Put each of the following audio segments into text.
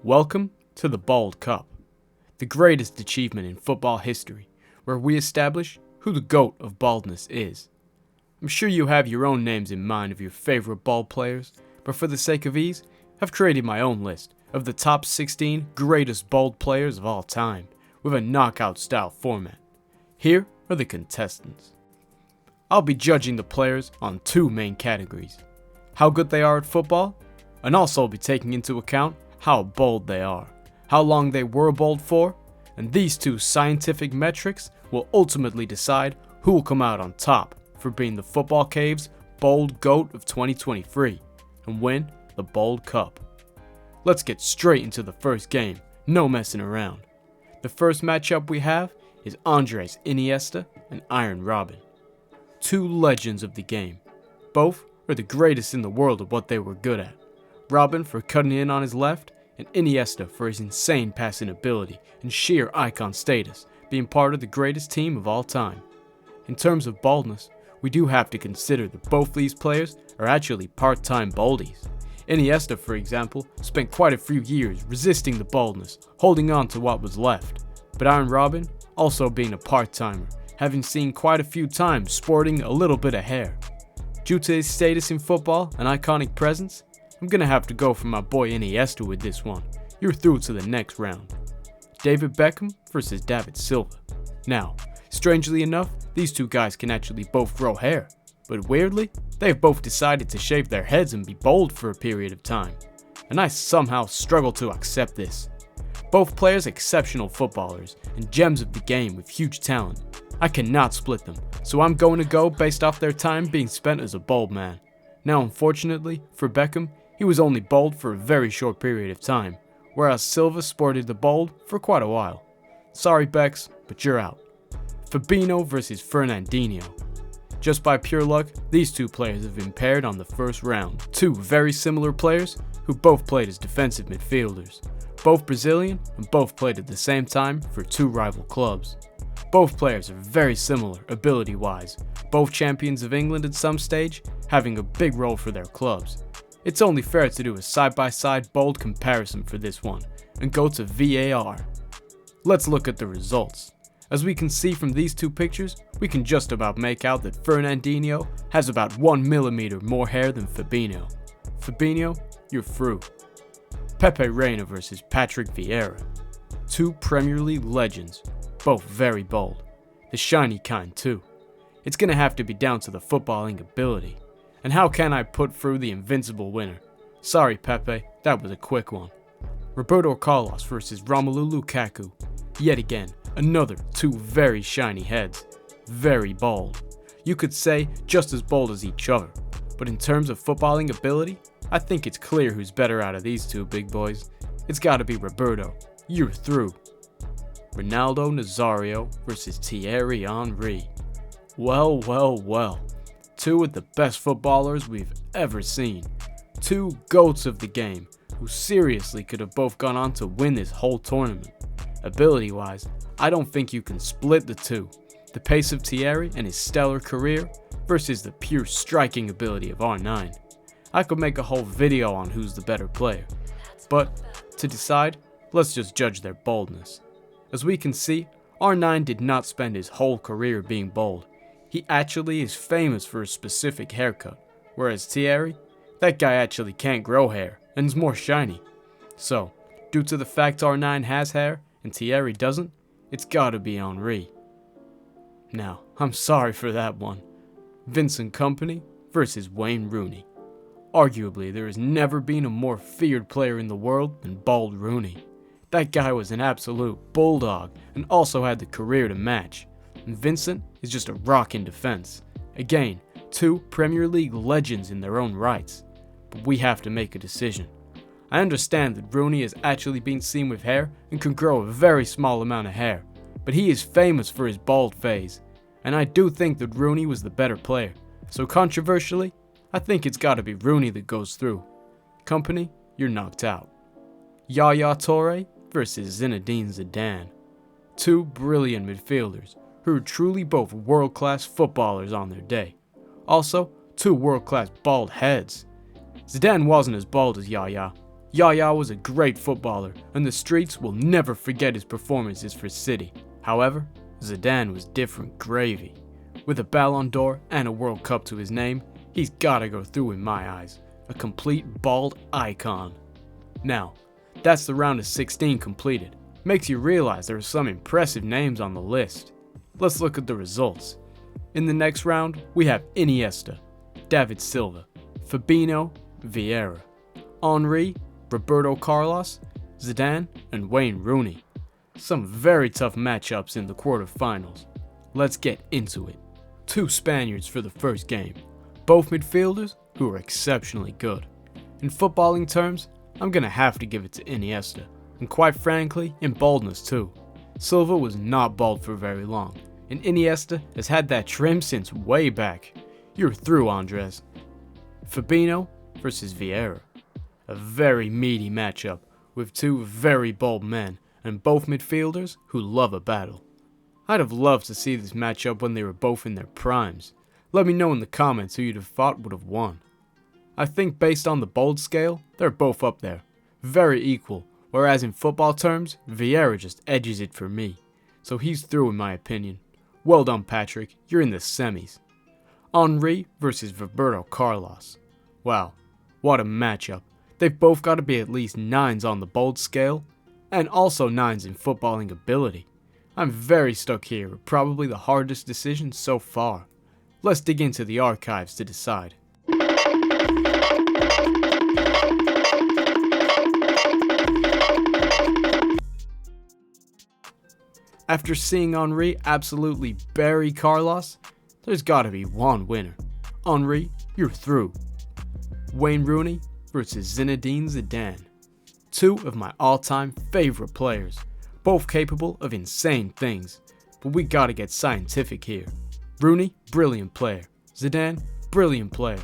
Welcome to the Bald Cup, the greatest achievement in football history, where we establish who the GOAT of baldness is. I'm sure you have your own names in mind of your favorite bald players, but for the sake of ease, I've created my own list of the top 16 greatest bald players of all time, with a knockout-style format. Here are the contestants. I'll be judging the players on two main categories: how good they are at football, and also be taking into account how bold they are, how long they were bold for, and these two scientific metrics will ultimately decide who will come out on top for being the Football Cave's Bold GOAT of 2023 and win the Bald Cup. Let's get straight into the first game, no messing around. The first matchup we have is Andres Iniesta and Iron Robin. Two legends of the game. Both are the greatest in the world at what they were good at. Robin for cutting in on his left, and Iniesta for his insane passing ability and sheer icon status, being part of the greatest team of all time. In terms of baldness, we do have to consider that both these players are actually part-time baldies. Iniesta, for example, spent quite a few years resisting the baldness, holding on to what was left. But Iron Robin, also being a part-timer, having seen quite a few times sporting a little bit of hair. Due to his status in football and iconic presence, I'm gonna have to go for my boy Iniesta with this one. You're through to the next round. David Beckham versus David Silva. Now, strangely enough, these two guys can actually both grow hair, but weirdly, they've both decided to shave their heads and be bald for a period of time, and I somehow struggle to accept this. Both players exceptional footballers and gems of the game with huge talent. I cannot split them, so I'm going to go based off their time being spent as a bald man. Now, unfortunately for Beckham, he was only bald for a very short period of time, whereas Silva sported the bald for quite a while. Sorry Bex, but you're out. Fabinho versus Fernandinho. Just by pure luck, these two players have been paired on the first round. Two very similar players who both played as defensive midfielders. Both Brazilian and both played at the same time for two rival clubs. Both players are very similar ability-wise, both champions of England at some stage, having a big role for their clubs. It's only fair to do a side-by-side bold comparison for this one, and go to VAR. Let's look at the results. As we can see from these two pictures, we can just about make out that Fernandinho has about 1 millimeter more hair than Fabinho. Fabinho, you're through. Pepe Reina versus Patrick Vieira. Two Premier League legends, both very bold. The shiny kind too. It's gonna have to be down to the footballing ability. And how can I put through the invincible winner? Sorry Pepe, that was a quick one. Roberto Carlos versus Romelu Lukaku. Yet again, another two very shiny heads. Very bold. You could say just as bold as each other. But in terms of footballing ability, I think it's clear who's better out of these two big boys. It's gotta be Roberto. You're through. Ronaldo Nazario versus Thierry Henry. Well. Two of the best footballers we've ever seen. Two GOATs of the game, who seriously could have both gone on to win this whole tournament. Ability-wise, I don't think you can split the two. The pace of Thierry and his stellar career versus the pure striking ability of R9. I could make a whole video on who's the better player. But, to decide, let's just judge their boldness. As we can see, R9 did not spend his whole career being bold. He actually is famous for a specific haircut, whereas Thierry, that guy actually can't grow hair and is more shiny. So, due to the fact R9 has hair and Thierry doesn't, it's gotta be Henry. Now, I'm sorry for that one. Vincent Kompany versus Wayne Rooney. Arguably, there has never been a more feared player in the world than Bald Rooney. That guy was an absolute bulldog and also had the career to match. And Vincent is just a rock in defense. Again, two Premier League legends in their own rights. But we have to make a decision. I understand that Rooney has actually been seen with hair and can grow a very small amount of hair, but he is famous for his bald phase. And I do think that Rooney was the better player. So controversially, I think it's gotta be Rooney that goes through. Kompany, you're knocked out. Yaya Toure versus Zinedine Zidane. Two brilliant midfielders who are truly both world-class footballers on their day. Also, two world-class bald heads. Zidane wasn't as bald as Yaya, Yaya was a great footballer, and the streets will never forget his performances for City. However, Zidane was different gravy. With a Ballon d'Or and a World Cup to his name, he's gotta go through in my eyes. A complete bald icon. Now, that's the round of 16 completed. Makes you realize there are some impressive names on the list. Let's look at the results. In the next round, we have Iniesta, David Silva, Fabinho, Vieira, Henry, Roberto Carlos, Zidane, and Wayne Rooney. Some very tough matchups in the quarterfinals. Let's get into it. Two Spaniards for the first game. Both midfielders who are exceptionally good. In footballing terms, I'm gonna have to give it to Iniesta, and quite frankly, in boldness too. Silva was not bald for very long, and Iniesta has had that trim since way back. You're through, Andres. Fabinho versus Vieira. A very meaty matchup with two very bold men and both midfielders who love a battle. I'd have loved to see this matchup when they were both in their primes. Let me know in the comments who you'd have thought would have won. I think based on the bold scale, they're both up there. Very equal, whereas in football terms, Vieira just edges it for me. So he's through in my opinion. Well done, Patrick, you're in the semis. Henry versus Roberto Carlos. Wow, what a matchup. They've both got to be at least 9s on the bold scale, and also 9s in footballing ability. I'm very stuck here with probably the hardest decision so far. Let's dig into the archives to decide. After seeing Henry absolutely bury Carlos, there's gotta be one winner. Henry, you're through. Wayne Rooney versus Zinedine Zidane. Two of my all-time favorite players, both capable of insane things, but we gotta get scientific here. Rooney, brilliant player. Zidane, brilliant player.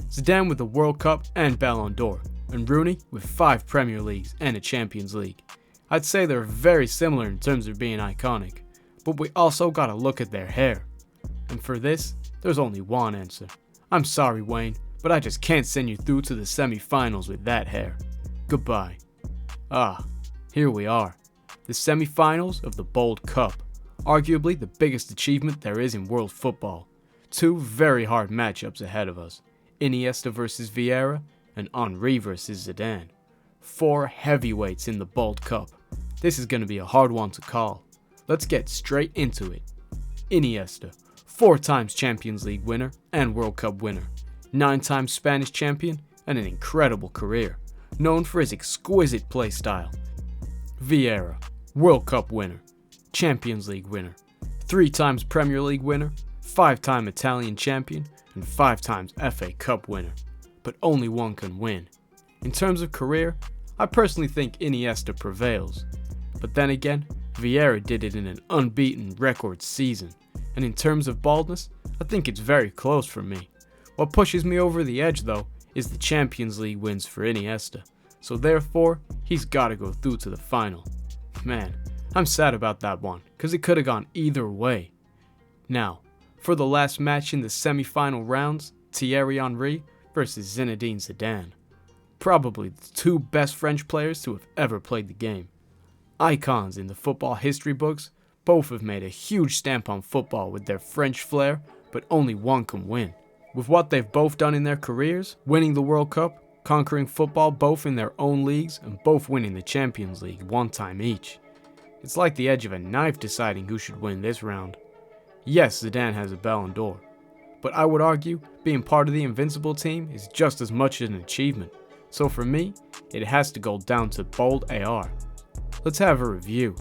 Zidane with the World Cup and Ballon d'Or, and Rooney with 5 Premier Leagues and a Champions League. I'd say they're very similar in terms of being iconic, but we also gotta look at their hair. And for this, there's only one answer. I'm sorry, Wayne, but I just can't send you through to the semifinals with that hair. Goodbye. Here we are. The semifinals of the Bold Cup. Arguably the biggest achievement there is in world football. Two very hard matchups ahead of us. Iniesta versus Vieira and Henry versus Zidane. 4 heavyweights in the Bold Cup. This is going to be a hard one to call. Let's get straight into it. Iniesta, 4 times Champions League winner and World Cup winner. 9 times Spanish champion and an incredible career, known for his exquisite play style. Vieira, World Cup winner, Champions League winner, 3 times Premier League winner, 5-time Italian champion, and 5 times FA Cup winner. But only one can win. In terms of career, I personally think Iniesta prevails. But then again, Vieira did it in an unbeaten record season. And in terms of baldness, I think it's very close for me. What pushes me over the edge though is the Champions League wins for Iniesta, so therefore he's gotta go through to the final. Man, I'm sad about that one, cause it could've gone either way. Now, for the last match in the semi-final rounds, Thierry Henry versus Zinedine Zidane. Probably the 2 best French players to have ever played the game. Icons in the football history books, both have made a huge stamp on football with their French flair, but only one can win. With what they've both done in their careers, winning the World Cup, conquering football both in their own leagues, and both winning the Champions League 1 time each. It's like the edge of a knife deciding who should win this round. Yes, Zidane has a Ballon d'Or, but I would argue being part of the Invincible team is just as much an achievement. So for me, it has to go down to bold AR. Let's have a review.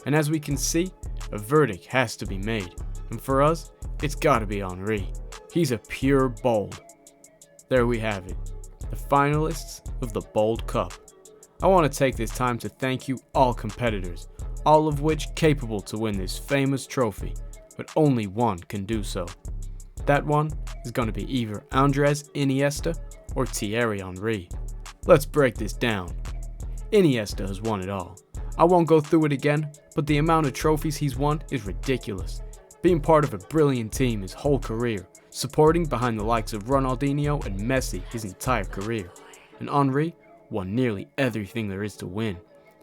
And as we can see, a verdict has to be made. And for us, it's gotta be Henry. He's a pure bold. There we have it. The finalists of the Bold Cup. I want to take this time to thank you all competitors, all of which capable to win this famous trophy, but only one can do so. That one is going to be either Andres Iniesta or Thierry Henry. Let's break this down. Iniesta has won it all. I won't go through it again, but the amount of trophies he's won is ridiculous. Being part of a brilliant team his whole career, supporting behind the likes of Ronaldinho and Messi his entire career. And Henry, won nearly everything there is to win,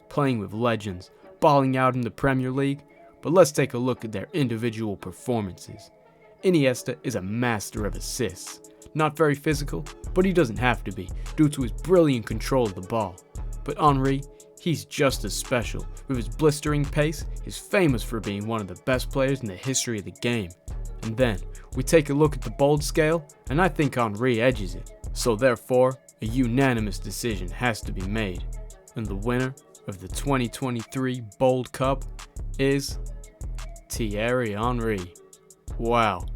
playing with legends, balling out in the Premier League. But let's take a look at their individual performances. Iniesta is a master of assists. Not very physical, but he doesn't have to be due to his brilliant control of the ball. But Henry, he's just as special. With his blistering pace, he's famous for being one of the best players in the history of the game. And then, we take a look at the bold scale, and I think Henry edges it. So therefore, a unanimous decision has to be made. And the winner of the 2023 Bold Cup is Thierry Henry. Wow,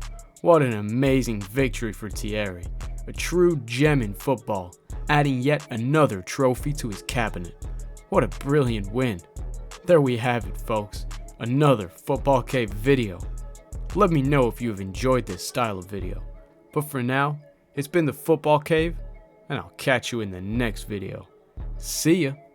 what an amazing victory for Thierry. A true gem in football, adding yet another trophy to his cabinet. What a brilliant win. There we have it, folks, another Football Cave video. Let me know if you have enjoyed this style of video. But for now, it's been the Football Cave, and I'll catch you in the next video. See ya!